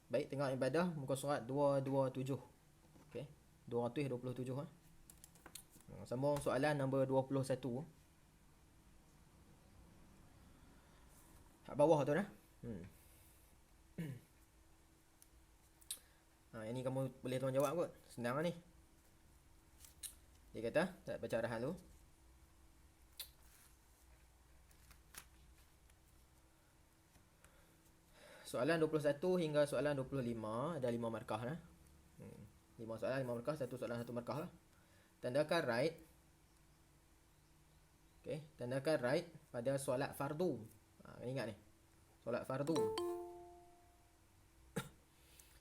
Baik, tengok ibadah muka surat 227. Okey. 227 ha. Sambung soalan nombor 21. Kat bawah tu dah. Yang ni kamu boleh tuan jawab kot. Senang lah ni. Dia kata, tak baca arahan dulu. Soalan 21 hingga soalan 25 ada 5 markah lah. 5 soalan, 5 markah, satu soalan, satu markah lah. Tandakan right. Okey, tandakan right pada solat fardu. Ingat ni. Solat fardu.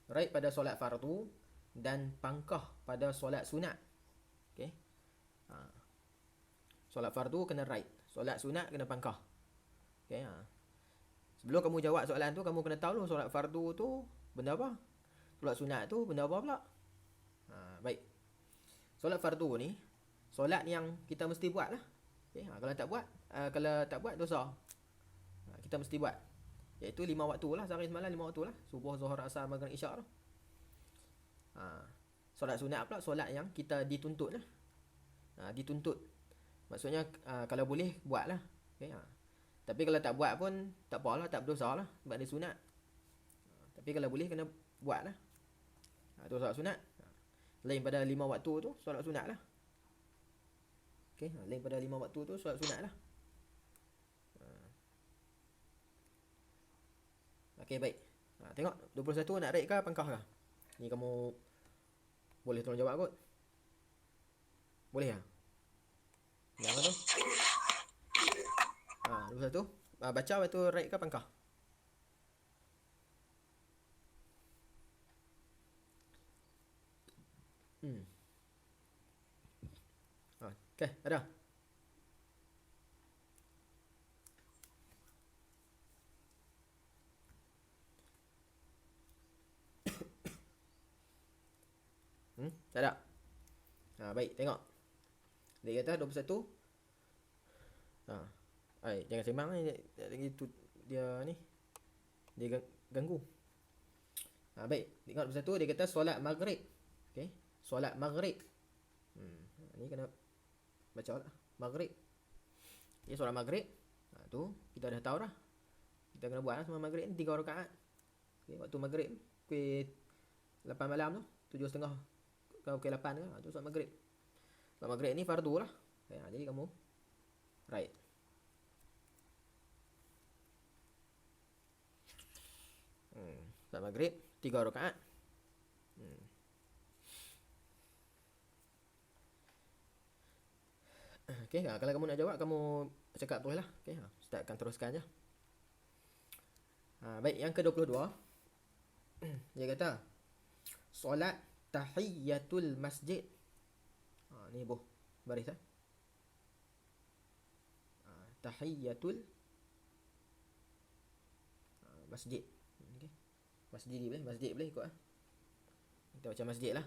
Right pada solat fardu dan pangkah pada solat sunat. Okey. Solat fardu kena right, solat sunat kena pangkah. Okey. Sebelum kamu jawab soalan tu, kamu kena tahu dulu solat fardu tu benda apa. Solat sunat tu benda apa pula. Baik. Solat fardu ni solat yang kita mesti buat lah. Okay. Kalau tak buat dosa. Kita mesti buat. Iaitu 5 waktu lah, sehari semalam 5 waktu lah. Subuh, zuhur, asar, maghrib, isyak lah. Solat sunat pula solat yang kita dituntut lah. Dituntut. Maksudnya kalau boleh buat lah. Okay. Tapi kalau tak buat pun tak apa lah, tak berdosa lah. Sebab dia sunat. Tapi kalau boleh kena buat lah. Tu solat sunat. Lain pada 5 waktu tu solat sunat lah. Okay. Lain pada 5 waktu tu solat sunat lah. Okay, baik. Tengok 21 nak rate ke pangkah ke? Ni kamu boleh tolong jawab kot. Boleh tak? Jangan tu. 21. Baca lepas tu rate ke pangkah? Okay, ada. Tak ada. Baik, tengok. Dia kata 21. Jangan sembang ni. Dia ni. Dia ganggu. Baik, tengok 21 dia kata solat maghrib. Okey, solat maghrib. Ni kena baca lah. Maghrib. Okay, solat maghrib. Tu kita dah tahu dah. Kita kena buat lah semua maghrib ni 3 rakaat. Okey, waktu maghrib pukul 8 malam tu, 7.30 ke pukul 8 ke, tu solat maghrib. Solat maghrib ni fardu lah. Okay, jadi kamu right. Solat maghrib 3 rakaat. Okay, kalau kamu nak jawab, kamu cakap terus lah. Okay, Ustaz akan teruskan je. Baik, yang ke-22. Dia kata solat tahiyyatul masjid. Ni boh baris lah. Tahiyyatul masjid. Okay. Masjid boleh ikut lah. Kita baca masjid lah.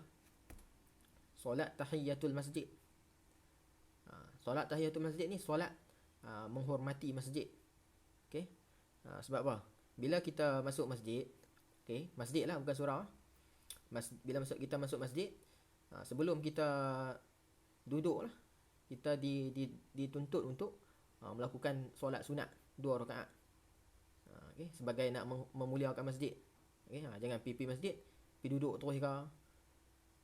Solat tahiyyatul masjid. Solat tahiyyatul masjid ni solat menghormati masjid. Okay. Sebab apa? Bila kita masuk masjid, okay, masjid lah bukan surau. Bila kita masuk masjid, sebelum kita duduk lah, kita dituntut untuk melakukan solat sunat 2 rakaat. Okay, sebagai nak memuliakan masjid. Okay, jangan pergi masjid, pergi duduk terus ke.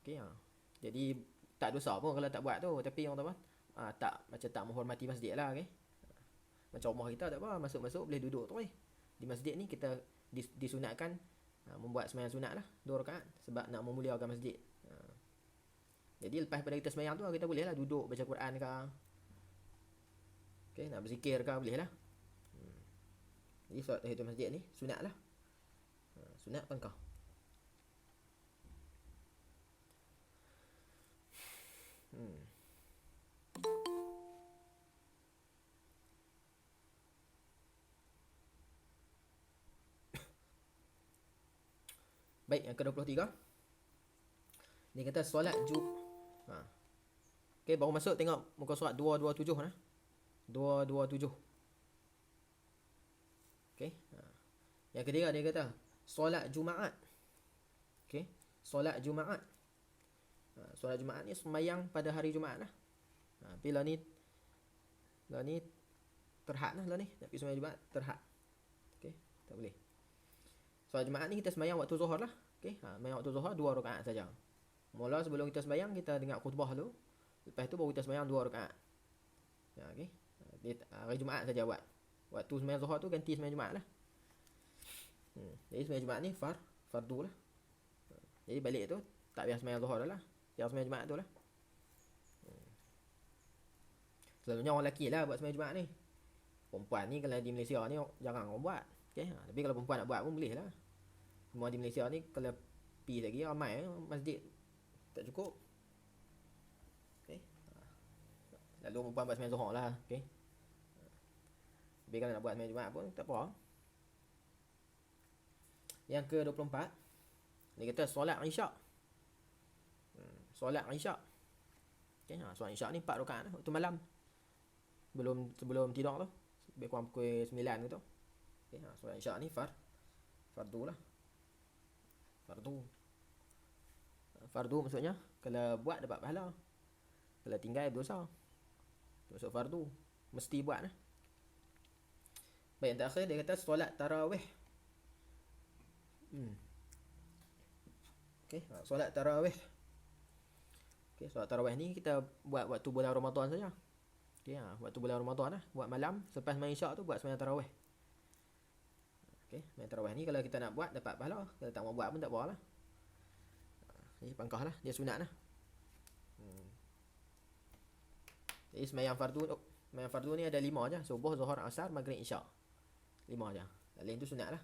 Okay, jadi tak dosa pun kalau tak buat tu. Tapi orang tahu macam tak menghormati masjid lah. Okay? Macam rumah kita tak apa, masuk-masuk boleh duduk terus. Di masjid ni kita disunatkan membuat sembahyang sunat lah 2 rakaat sebab nak memuliakan masjid. Jadi lepas pada kita sembahyang tu, kita boleh lah duduk baca Quran ke. Okay, nak berzikir ke boleh lah. Jadi solat tahiyatul masjid ni sunat lah. Sunat pangkah. Baik, yang ke-23. Dia kata solat Okay, baru masuk tengok muka surat 227 lah. 227. Okay. Yang ketiga dia kata solat Jumaat. Okey. Solat Jumaat. Solat Jumaat ni sembahyang pada hari Jumaat lah. Tapi lah ni terhad lah ni. Nak pergi sembahyang Jumaat terhad. Okey, tak boleh. Solat Jumaat ni kita sembahyang waktu Zuhur lah. Okey, sembahyang waktu Zuhur 2 rakaat saja. Mula sebelum kita sembahyang kita dengar khutbah dulu. Lepas tu baru kita sembahyang 2 rakaat. Okey. Hari Jumaat saja buat. Waktu sembahyang Zuhur tu ganti sembahyang Jumaat lah. Jadi sembahyang Jumaat ni fardu lah. Jadi balik tu tak biar sembahyang Zuhur dah lah. Yang sembahyang Jumaat tu lah. Selalunya orang lelaki lah buat sembahyang Jumaat ni. Perempuan ni kalau di Malaysia ni jarang orang buat. Okay? Tapi kalau perempuan nak buat pun boleh lah. Cuma di Malaysia ni kalau pergi lagi ramai masjid tak cukup. Okay? Lalu perempuan buat sembahyang Zuhur lah. Okay? Tapi kalau nak buat sembahyang Jumaat pun tak apa. Yang ke-24 ni kata solat Isyak. Solat Isyak. Okay? Solat Isyak ni 4 rakaat lah waktu malam. Sebelum tidur tu. Lebih kurang pukul 9 tu. Okay? Solat Isyak ni fardu lah. Fardu maksudnya kalau buat dapat pahala. Kalau tinggal berdosa. Maksud fardu. Mesti buat lah. Baik, yang terakhir dia kata solat tarawih. Okay, solat tarawih. Okay, solat tarawih ni kita buat waktu bulan Ramadan saja. Okay, waktu bulan Ramadan lah. Buat malam, selepas main Isyak tu buat sembahyang tarawih. Okay, sembahyang tarawih ni kalau kita nak buat dapat pahala. Kalau tak mau buat pun tak apa lah. Jadi pangkah lah, dia sunat lah. Jadi sembahyang fardu ni ada 5 je. Subuh, Zuhur, Asar, Maghrib, Isyak. 5 je. Lain tu sunat lah.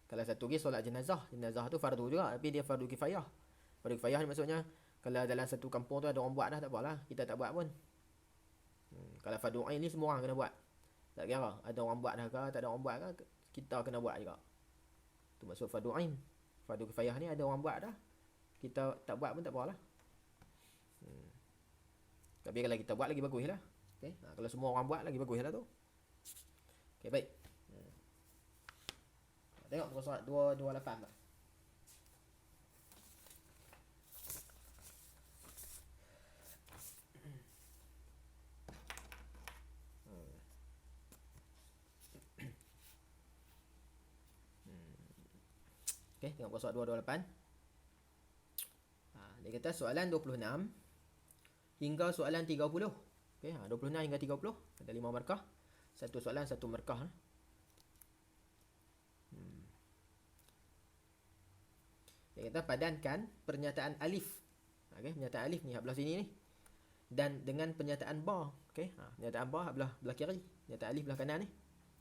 Kalau satu lagi solat jenazah. Jenazah tu fardu juga, tapi dia fardu kifayah. Fardu kifayah ni maksudnya kalau dalam satu kampung tu ada orang buat dah, tak apalah, kita tak buat pun. Kalau fardu ain ni semua orang kena buat. Tak kira ada orang buat dah ke, tak ada orang buat ke, kita kena buat juga. Tu maksud fardu ain. Fardu kifayah ni ada orang buat dah, kita tak buat pun tak apalah. Tapi kalau kita buat lagi bagus lah. Okay? Kalau semua orang buat lagi bagus lah tu. Okay, baik. Tengok muka surat 228 tak? Okay, tengok muka surat 228. Dia kata soalan 26 hingga soalan 30. Okay, 26 hingga 30. Ada 5 markah. Satu soalan, satu markah. Dia kata padankan pernyataan alif. Okay, pernyataan alif ni belah sini ni. Dan dengan pernyataan ba. Okay, pernyataan ba belah kiri. Pernyataan alif belah kanan ni.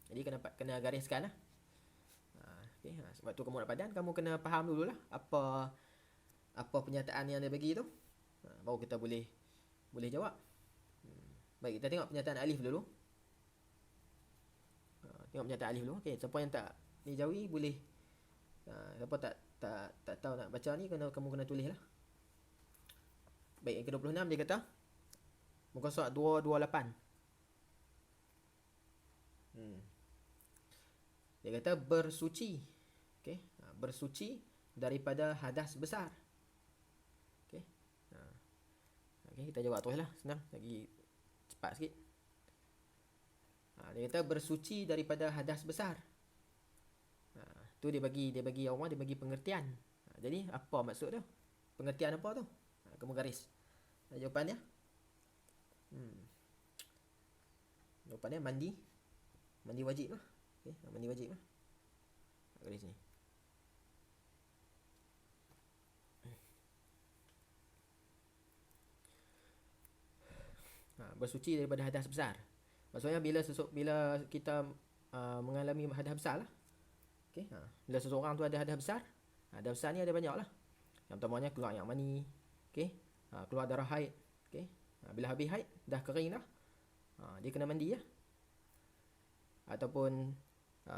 Jadi kena gariskan lah. Okay, sebab tu kamu nak padan, kamu kena faham dululah apa pernyataan yang dia bagi tu. Baru kita boleh jawab. Baik, kita tengok pernyataan alif dulu. Tengok pernyataan alif dulu. Okay, siapa yang tak dijawi boleh. Siapa tak tahu nak baca ni, kamu kena tulis lah. Baik, yang ke-26 dia kata muka surat 228. Dia kata bersuci. Okay, bersuci daripada hadas besar. Okay, kita jawab terus lah, senang, lagi cepat sikit. Dia kata bersuci daripada hadas besar. Tu dia bagi orang, dia bagi pengertian. Jadi apa maksud tu? Pengertian apa tu? Kamu garis jawapan dia. Jawapan dia mandi wajib lah. Okay, mandi wajib lah. Garis ni. Bersuci daripada hadas besar. Maksudnya bila kita mengalami hadas besar lah. Okay, bila seseorang tu ada hadas besar. Hadas besar ni ada banyak lah. Yang pertamanya keluar air mani. Okay, keluar darah haid. Okay, bila habis haid dah kering dah, dia kena mandi lah. Ataupun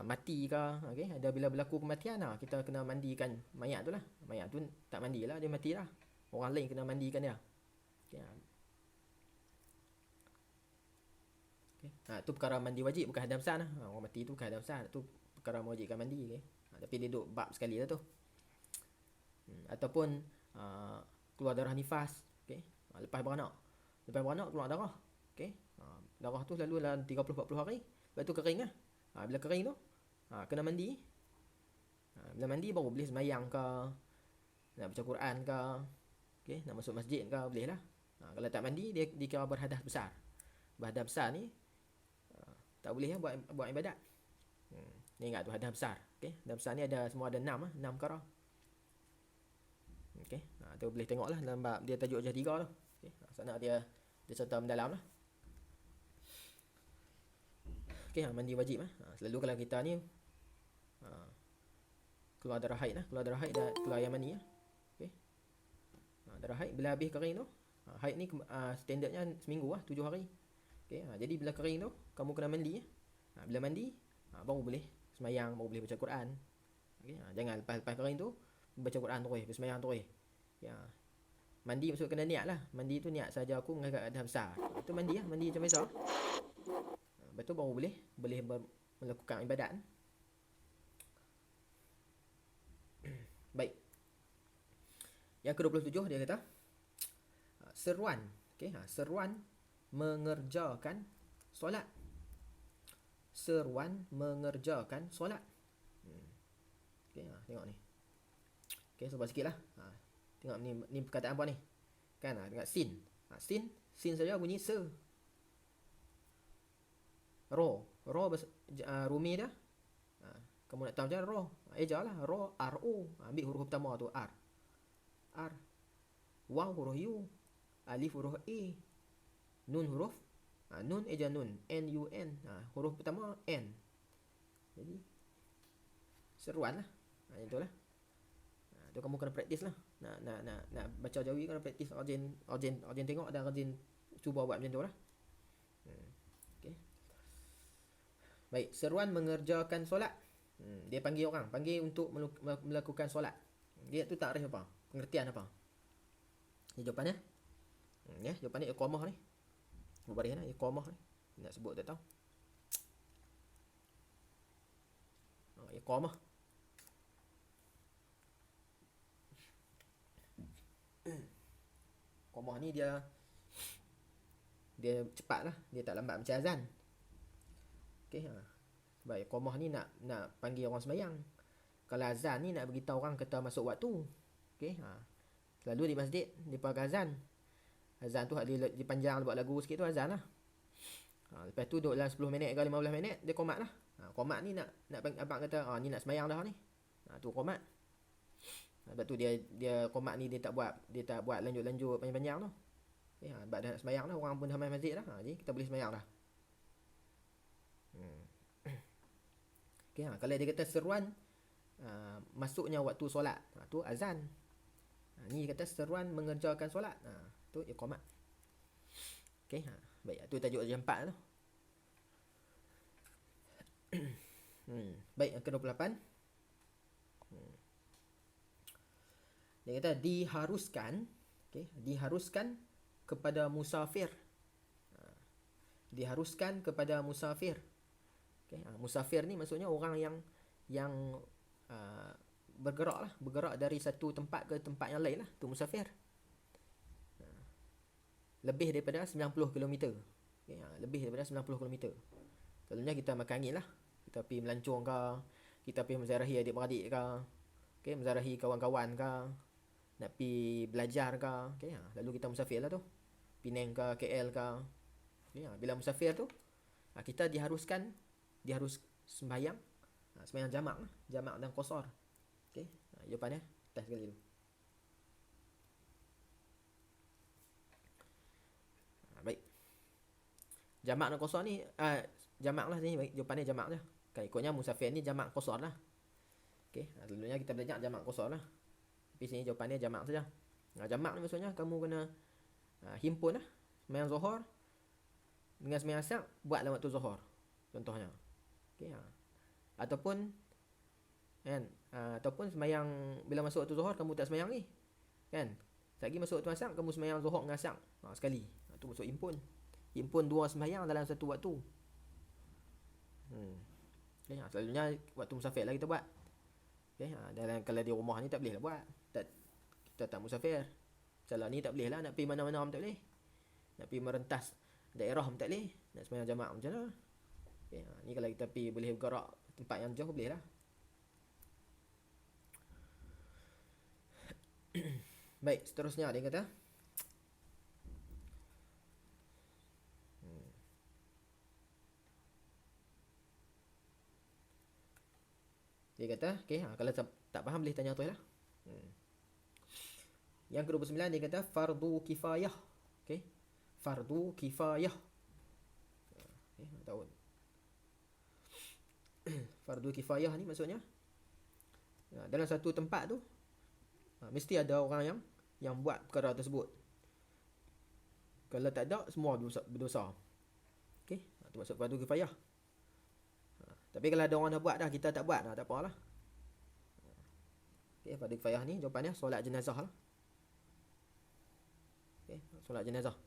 mati ke, okay, ada bila berlaku kematian, kita kena mandikan mayat tu lah. Mayat tu tak mandi lah, dia mati lah. Orang lain kena mandikan dia. Okay, tu perkara mandi wajib, bukan hadas besar lah. Orang mati tu bukan hadas besar, tu perkara mewajibkan mandi. Okay? Tapi dia duduk bab sekali lah tu. Ataupun keluar darah nifas, okey. Lepas beranak. Lepas beranak keluar darah. Okey. Darah tu selalu dalam 30-40 hari. Lepas tu kering lah. Bila kering tu kena mandi. Bila mandi baru boleh sembahyang ke, nak baca Quran ke, okey, nak masuk masjid ke, boleh lah. Kalau tak mandi dia dikira berhadas besar. Berhadas besar ni tak boleh buat ibadat. Ni ingat tu hadas besar. Okey, hadas besar ni semua ada 6 perkara. Okey, tu boleh tengoklah dalam bab dia tajuk Hujjah 3 tu. Okey, sana dia cerita mendalam lah. Okey, mandi wajib selalu kalau kita ni keluar darah haid keluar darah haid dan keluar air mani okey. Darah haid bila habis kering tu, haid ni standardnya seminggu 7 hari. Okey, jadi bila kering tu kamu kena mandi. Bila mandi baru boleh sembahyang, baru boleh baca Quran. Okey, jangan lepas kering tu baca Quran terus, sembahyang terus. Ya. Mandi maksud kena niat lah. Mandi tu niat saja aku mengangkat hadas besar. Itu mandi mandi macam biasa. Lepas tu baru boleh melakukan ibadat. Baik. Yang ke-27 dia kata seruan. Okey, seruan mengerjakan solat. Seruan mengerjakan solat. Okey, tengok ni. Okey, sebab sikitlah. Tengok ni perkataan apa ni? Kan tengok sin. Sin saja bunyi se. Ro rumi dah. Kamu nak tahu macam ro. Ejalah ro ro. Ambil huruf pertama tu r. Waw huruf u. Alif huruf e. Nun huruf nun eja nun. N u n. Huruf pertama n. Jadi seruan lah. Itulah. Tu kamu kena praktis lah. Nak baca Jawi kena praktis. Origin tengok dan origin cuba buat macam tu lah. Okay. Baik, seruan mengerjakan solat. Dia panggil orang, panggil untuk melakukan solat. Dia tu takrif apa? Pengertian apa? Ni jawapannya. Jawapannya iqamah ni. Mubaris ni iqamah ni. Nak sebut tak tahu. Iqamah. Iqamah ni dia cepat lah. Dia tak lambat macam azan. Okey, sebab iqamah ni nak panggil orang sembahyang. Kalau azan ni nak beritahu orang kata masuk waktu. Okey, selalu di masjid dia pakai azan. Azan tu dia panjang buat lagu sikit tu azan lah. Lepas tu duduk dalam 10 minit ke 15 minit dia qomat lah. Qomat ni nak abang kata ni nak sembahyang dah ni. Tu qomat. Lepas tu dia qomat ni dia tak buat lanjut panjang-panjang tu. Okey, sebab dah nak sembahyang dah, orang pun dah main masjid dah. Jadi kita boleh sembahyang dah. Okay, kalau dia kata seruan masuknya waktu solat, tu azan. Ni kata seruan mengerjakan solat, tu iqamat. Okey, baik, tu tajuk yang 4 tu. Baik, yang ke-28. Dia kata diharuskan, diharuskan kepada musafir. Diharuskan kepada musafir. Okay. Musafir ni maksudnya orang yang bergerak dari satu tempat ke tempat yang lain lah. Tu musafir. Lebih daripada 90 km. Okay. Lebih daripada 90 km. Selalunya kita makan angin lah. Kita pergi melancong ke, kita pergi menziarahi adik-beradik ke, okay, menziarahi kawan-kawan ke, nak pergi belajar ke. Okay. Lalu kita musafir lah tu. Penang ke, KL ke. Okay. Bila musafir tu, kita harus sembahyang jamak lah, jamak dan qasar. Okey, jawapannya test sekali dulu. Baik. Jamak dan qasar ni jamak lah ni, baik, jawapannya jamak je. Kan ikutnya musafir ni jamak qasar lah. Okey, selalunya kita belajar jamak qasar lah. Tapi sini jawapannya jamak saja. Jamak ni maksudnya kamu kena himpun lah sembahyang zuhur dengan sembahyang asar buat dalam waktu zuhur. Contohnya. Okey, ataupun kan, ataupun sembahyang bila masuk waktu zuhur kamu tak sembahyang ni. Kan? Lagi masuk waktu asar kamu sembahyang zuhur dengan asar sekali. Tu masuk himpun. Himpun dua sembahyang dalam satu waktu. Okay, selalunya waktu musafir lah kita buat. Okay, dalam kalau di rumah ni tak boleh lah buat. tetap musafir. Salah ni tak boleh lah, nak pergi mana-mana pun tak boleh. Nak pergi merentas daerah pun tak boleh. Nak sembahyang jamaah macam mana? Okay, ni kalau kita pergi boleh bergerak tempat yang jauh boleh lah. Baik, seterusnya dia kata okay, kalau tak faham boleh tanya tu lah. Yang ke-29 dia kata fardu kifayah. Okay, fardu kifayah. Okay, tahu. Fardu kifayah ni maksudnya dalam satu tempat tu mesti ada orang yang buat perkara tersebut. Kalau tak ada, semua berdosa. Okay, tu maksud fardu kifayah. Tapi kalau ada orang dah buat dah, kita tak buat, tak apalah. Okay, fardu kifayah ni jawapannya solat jenazah lah. Okay, solat jenazah.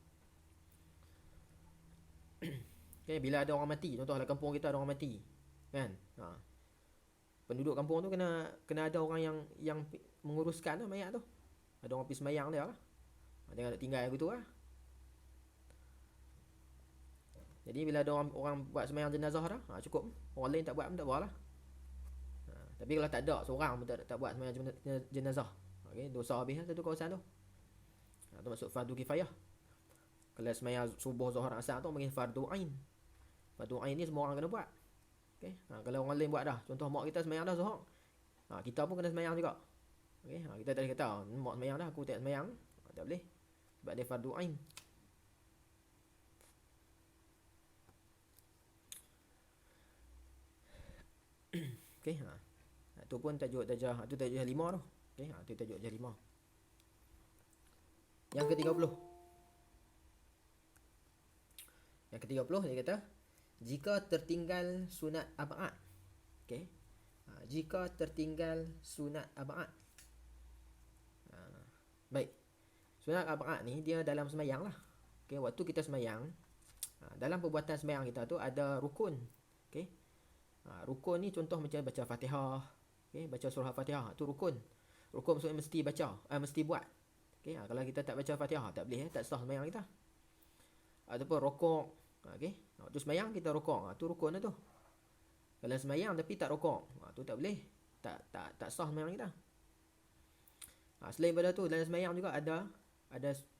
Okay, bila ada orang mati, contohlah kampung kita ada orang mati, kan? Penduduk kampung tu kena ada orang yang menguruskan lah mayat tu. Ada orang pergi semayang dia lah. Jangan nak tinggal gitu lah. Jadi bila ada orang buat semayang jenazah dah, cukup. Orang lain tak buat pun tak apa lah. Tapi kalau tak ada, seorang pun tak buat semayang jenazah, okay, dosa habis lah satu kawasan tu. Tu maksud fardu kifayah. Kalau semayang subuh, zuhur, asar tu panggil fardu ain. Fardu ain ni semua orang kena buat. Okay, kalau orang lain buat dah, contoh mak kita semayang dah zuhur, kita pun kena semayang juga. Okay, kita tak boleh kata mak semayang dah, aku tak semayang. Tak boleh, sebab dia fardu ain. Okay, tu pun tajuk tajah, tu tajuk 5 tu. Okay, tu tajuk tajah 5. Yang ke-30. Yang ke-30 dia kata jika tertinggal sunat ab'ad. Okay, jika tertinggal sunat ab'ad. Baik, sunat ab'ad ni dia dalam semayang lah. Okay, waktu kita semayang, dalam perbuatan semayang kita tu ada rukun. Okay, rukun ni contoh macam baca Fatihah, okay, baca surah Fatihah, tu rukun. Rukun maksudnya mesti baca, mesti buat. Okay, kalau kita tak baca Fatihah tak boleh, tak sah semayang kita. Ataupun rokok, okay, waktu semayang kita rokok, tu rukun lah tu. Kalau semayang tapi tak rokok, tu tak boleh, tak sah semayang kita. Selain pada tu, dalam semayang juga ada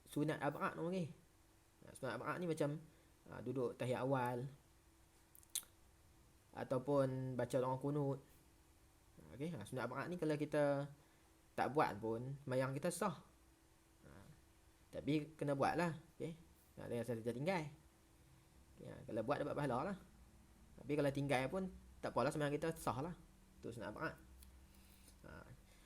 sunat ab'ad orang ni. Sunat ab'ad ni macam duduk tahiyat awal, ataupun baca doa kunut. Okay, sunat ab'ad ni kalau kita tak buat pun semayang kita sah. Tapi kena buat lah. Okay, jangan saja tinggal. Okay, kalau buat dapat pahala lah. Tapi kalau tinggal pun tak apalah, semayang kita sah lah. Tu sunat ab'ad.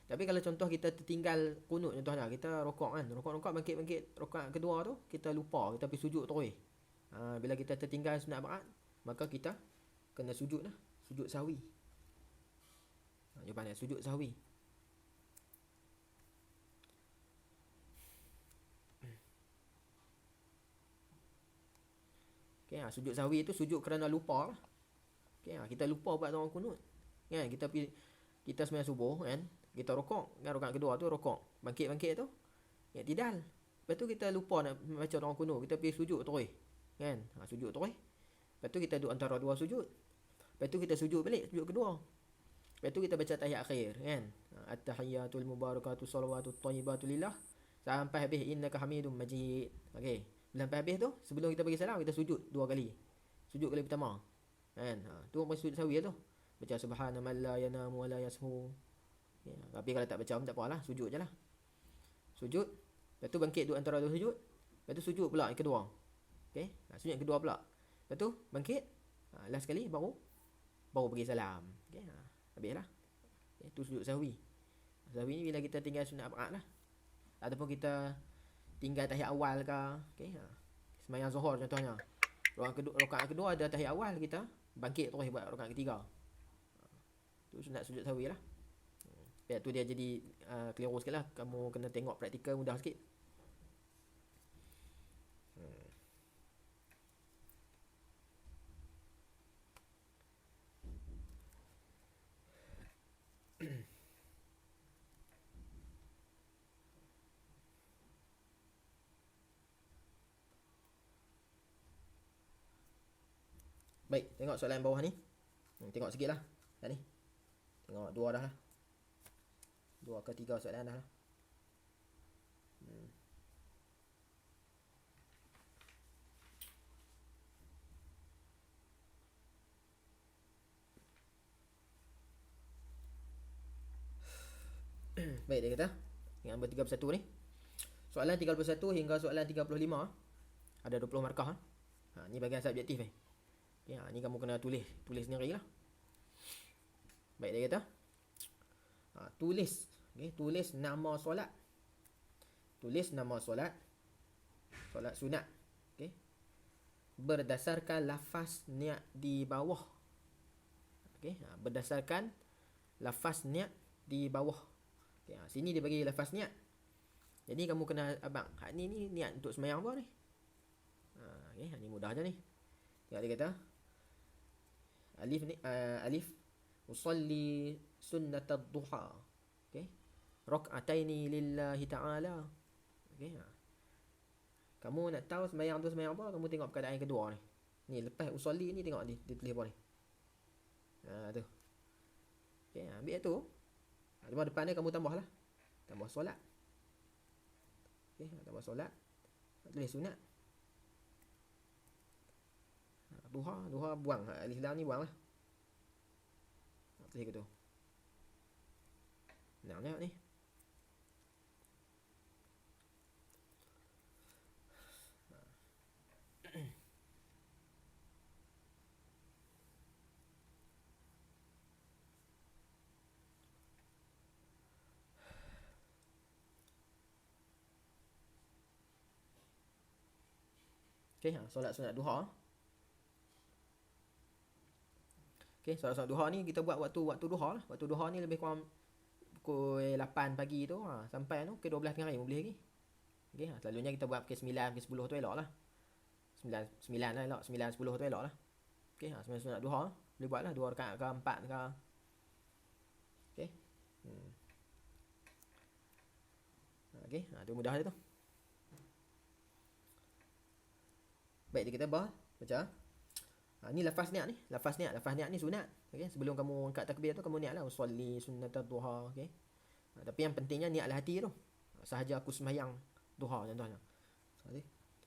Tapi kalau contoh kita tertinggal kunut, contohnya kita rokok kan, rokok bangkit rokok kedua tu kita lupa, kita pergi sujud terus. Bila kita tertinggal sunat ab'ad, maka kita kena sujud lah, sujud sahwi. Jawapannya sujud sahwi. Okay, sujud sahwi tu sujud kerana lupa lah. Okay, kita lupa buat doa kunut. Kan, kita sembahyang subuh kan, kita rokok kan, rakaat kedua tu rokok, bangkit tu ya tidal. Lepas tu kita lupa nak baca doa kunut, kita pergi sujud terus kan, sujud terus. Lepas tu kita duduk antara dua sujud. Lepas tu kita sujud balik, sujud kedua. Lepas tu kita baca tahiyat akhir kan, at-tahiyyatul mubarakatuh shalawatut thayyibatu lillah, sampai habis innaka hamidum majid. Okey, sampai habis tu sebelum kita bagi salam kita sujud dua kali. Sujud kali pertama kan, tu apa sujud sahwi tu, baca subhana man la yanamu wa la yashu. Ya, tapi kalau tak baca pun tak apalah, sujud je lah. Sujud, lepas tu bangkit duduk antara dua sujud. Lepas tu sujud pula yang kedua. Okey, sujud yang kedua pula. Lepas tu bangkit, last sekali baru bagi salam. Okey, habislah. Okay, tu sujud sahwi. Sahwi ni bila kita tinggal sunat ab'ad lah. Ataupun kita tinggal tahiyat awal ke, okey, semayang zuhur contohnya. Rakaat kedua ada tahiyat awal, kita bangkit terus buat rakaat ketiga. Tu sunat sujud sahwi lah. Ya, tu dia jadi keliru sikit lah. Kamu kena tengok praktikal mudah sikit. Baik, tengok soalan bawah ni. Tengok sikit lah. Dah ni. Tengok 2 dah lah. 2 ke 3 soalan dah lah. Baik, dia kata yang nombor 31 ni. Soalan 31 hingga soalan 35 ada 20 markah. Ni bahagian subjektif ni. Okay, ni kamu kena tulis sendiri lah. Baik, dia kata tulis nama solat. Tulis nama solat sunat. Okay. Berdasarkan lafaz niat di bawah. Okay. Berdasarkan lafaz niat di bawah. Okay. Sini dia bagi lafaz niat. Jadi kamu kena abang, ni niat untuk sembahyang apa ni? Okay, ni mudah je ni. Tengok dia kata alif ni alif usalli sunnatad duha. Okey. Rak'ataini lillahi ta'ala. Okey. Kamu nak tahu sembahyang tu sembahyang apa, kamu tengok perkataan yang kedua ni. Ni lepas usalli ni tengok dia tulis apa ni. Tu. Okey, ambil tu. Cuma depan ni kamu tambahlah. Tambah solat. Okey, tambah solat. Tulis sunat. Duha buang. Alif lam ni buang lah. Tulis ke tu. Nak ni. Okey, solat sunat duha. Okey, solat sunat duha ni kita buat waktu duha lah. Waktu duha ni lebih kurang pukul 8 pagi tu sampai tu ke 12 tengah hari boleh lagi. Okey, selalunya kita buat pukul 9 ke 10 tu elok lah. 9 lah elok, 9 10 tu elok lah. Okey, sembahyang sunat duha boleh buat lah 2 rakaat ke 4 ke. Okey. Okey, tu mudah je tu. Baik, dia kata baca. Ni lafaz niat ni. Lafaz niat ni sunat. Okey, sebelum kamu angkat takbir tu kamu niatlah usolli sunnatad duha, okey. Tapi yang pentingnya niatlah hati tu. Sahaja aku sembahyang duha contohnya. Okey.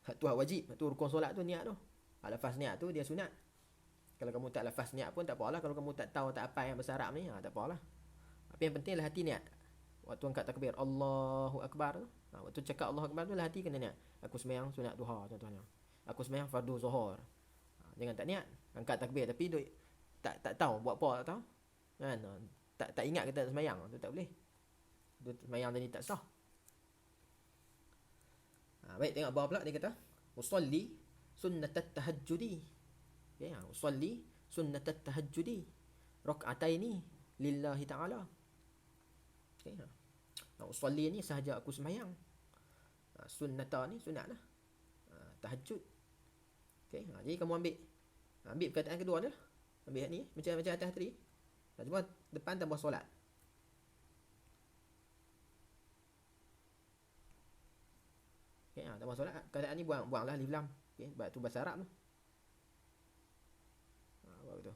Hak tu hak wajib, hak tu rukun solat tu niat tu. Lafaz niat tu dia sunat. Kalau kamu tak lafaz niat pun tak apalah. Kalau kamu tak tahu tak apa yang bahasa Arab ni, tak apalah. Tapi yang pentinglah hati niat. Waktu angkat takbir Allahu Akbar tu, waktu cakap Allahu Akbar tu lah hati kena niat. Aku sembahyang sunat duha contohnya. Aku sembahyang fardu zuhur. Jangan tak niat angkat takbir tapi tak tahu buat apa, tak tahu kan, tak ingat kita sembahyang tu tak boleh, tu sembahyang tadi tak sah. Baik, tengok bawah pula dia kata usolli sunnatat tahajjudi. Okey, usolli sunnatat tahajjudi rak'ataini lillahi ta'ala. Okey, usolli ni sahaja aku sembahyang, sunnata ni sunat lah, tahajud. Okey, jadi kamu ambil perkataan kedua ni lah. Ambil ni macam atas tadi. Cuma depan tambah solat. Okey, tambah solat. Perkataan ni buanglah alif lam. Okey, sebab tu bahasa Arab tu. Buat betul.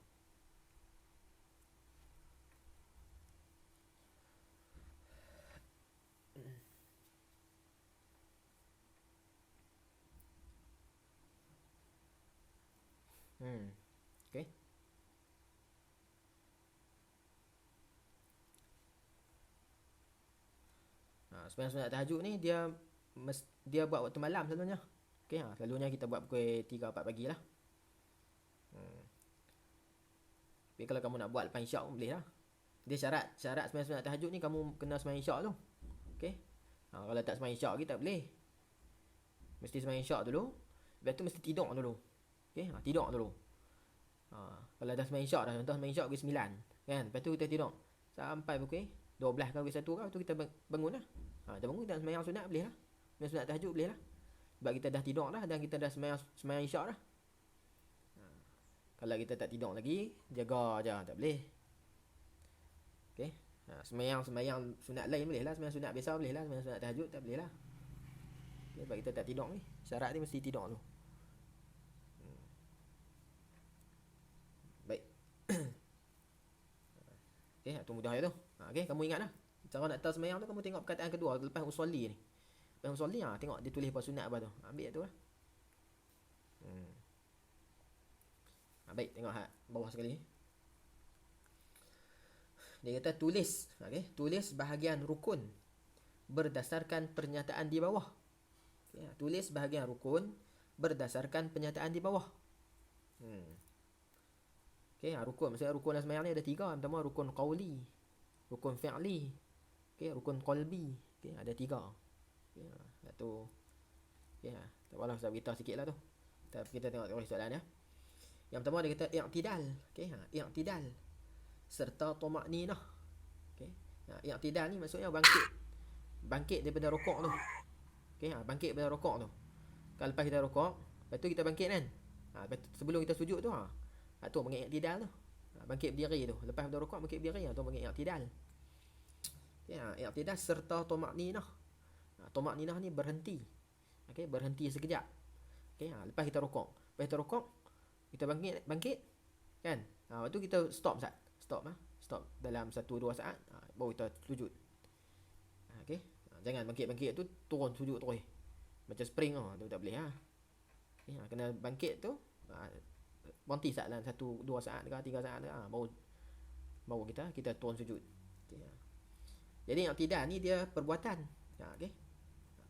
Okey. Sembahyang sunat tahajud ni dia buat waktu malam selalunya. Okey, selalunya kita buat pukul 3 4 pagi lah. Tapi kalau kamu nak buat lepas isyak pun boleh lah. Dia syarat sembahyang sunat tahajud ni kamu kena sembahyang isyak tu. Okey. Kalau tak sembahyang isyak lagi tak boleh. Mesti sembahyang isyak dulu. Lepas tu mesti tidur dulu. Okey, tidur dulu. Kalau dah sembahyang isyak dah, contoh sembahyang isyak pukul 9 kan. Lepas tu kita tidur sampai pukul 12 ke pukul 1 ke, tu kita bangun lah. Kita bangun kita sembahyang sunat boleh lah. Sembahyang sunat tahajud boleh lah. Sebab kita dah tidur dah dan kita dah sembahyang isyak dah. Kalau kita tak tidur lagi, jaga je, tak boleh. Okey. Sembahyang sunat lain boleh lah, sembahyang sunat biasa boleh lah, sembahyang sunat tahajud tak boleh lah. Okay, sebab kita tak tidur ni. Syarat ni mesti tidur tu. Okey, itu mudah tu. Okey, kamu ingatlah. Cara nak tahu sembahyang tu kamu tengok perkataan kedua lepas usolli ni. Lepas usolli tengok dia tulis apa sunat apa tu. Ambil tu lah. Baik, tengok bawah sekali. Dia kata tulis, okey, tulis bahagian rukun berdasarkan pernyataan di bawah. Okay, tulis bahagian rukun berdasarkan pernyataan di bawah. Okey, rukun maksudnya rukun dalam sembahyang ni ada 3. Yang pertama rukun qauli, rukun fi'li, okey, rukun qalbi. Okey, ada 3. Okey, satu. Okey, tak apalah saya beritahu sikitlah tu. Kita tengok soalan ya. Yang pertama dia kata i'tidal. Okey, i'tidal serta tumakninah. Okey. I'tidal ni maksudnya bangkit daripada rukuk tu. Okey, bangkit daripada rukuk tu. Kalau lepas kita rukuk, lepas tu kita bangkit kan. Sebelum kita sujud tu tu panggil i'tidal tu. Bangkit berdiri tu. Lepas daripada rukuk bangkit berdiri tu panggil i'tidal. Okey, i'tidal serta tumakninah. Tumakninah ni berhenti. Okey, berhenti sekejap. Okey, lepas kita rukuk. Lepas kita rukuk, kita bangkit kan. Lepas tu kita stop dalam 1-2 saat, baru kita sujud. Okey, jangan bangkit tu turun sujud terus macam spring tu tak boleh okey, kena bangkit tu berhenti saat dalam 1-2 saat ke 3 saat baru kita turun sujud. Okay. Jadi i'tidal ni dia perbuatan. Okey,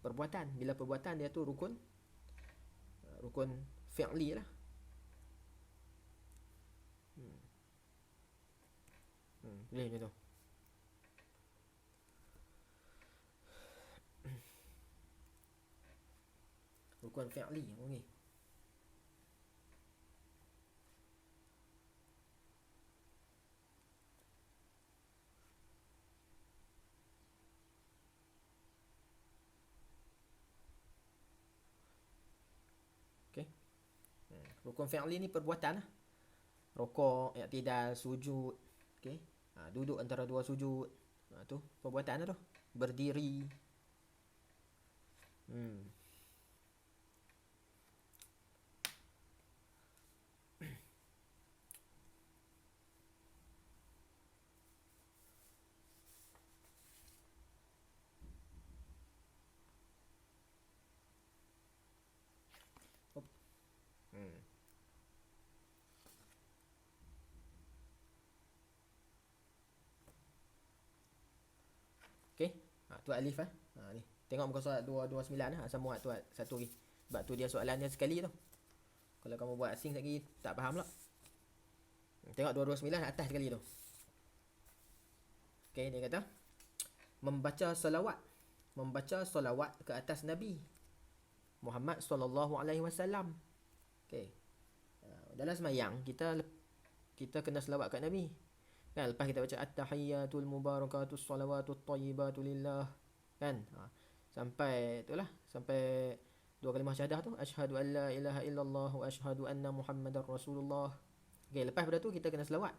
perbuatan. Bila perbuatan dia tu rukun fi'li lah. Boleh macam tu. Rukun fi'li. Okey. Okey. Rukun fi'li ni perbuatan lah. Rukuk, i'tidal, sujud. Okey. Duduk antara 2 sujud. Tu perbuatan tu. Berdiri. Okey. Tu alif ni. Tengok muka surat 229 sambung tu satu lagi. Sebab tu dia soalan dia sekali tu. Kalau kamu buat asing lagi tak faham pula. Tengok 229 atas sekali tu. Okey, dia kata membaca solawat ke atas Nabi Muhammad sallallahu alaihi wasallam. Okey. Dalam sembahyang kita kena selawat kat Nabi. Kan lepas kita baca at-tahiyyatul mubarakatus salawatut thayyibatu lillah kan. Sampai itulah, sampai 2 kalimah syahadah tu, asyhadu an la ilaha illallah wa asyhadu anna muhammadar rasulullah. Okey, lepas pada tu kita kena selawat.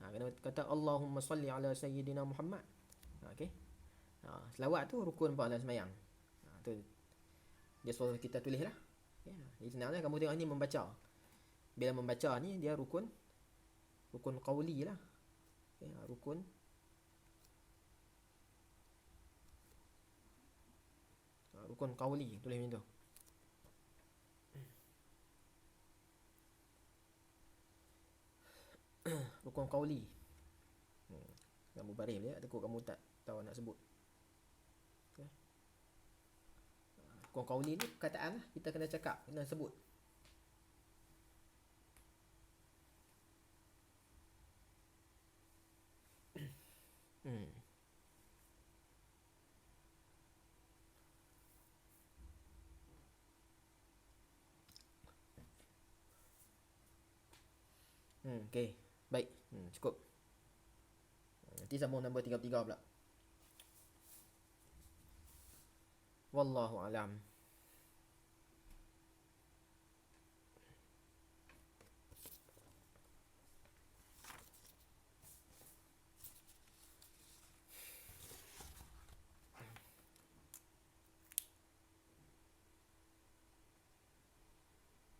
Kena kata Allahumma salli ala sayyidina Muhammad. Okey. Selawat tu rukun dalam sembahyang. Tu dia suruh kita tulis lah. Okay. Jadi senangnya kamu tengok ni membaca. Bila membaca ni dia rukun qauli lah. Okay. Rukun qauli, tulis macam tu. Rukun qauli. Kamu baris dia, takut kamu tak tahu nak sebut. Okay. Rukun qauli ni perkataan lah, kita kena cakap, kena sebut. Okey, baik. Cukup. Nanti sambung nombor 33 pula. Wallahu alam.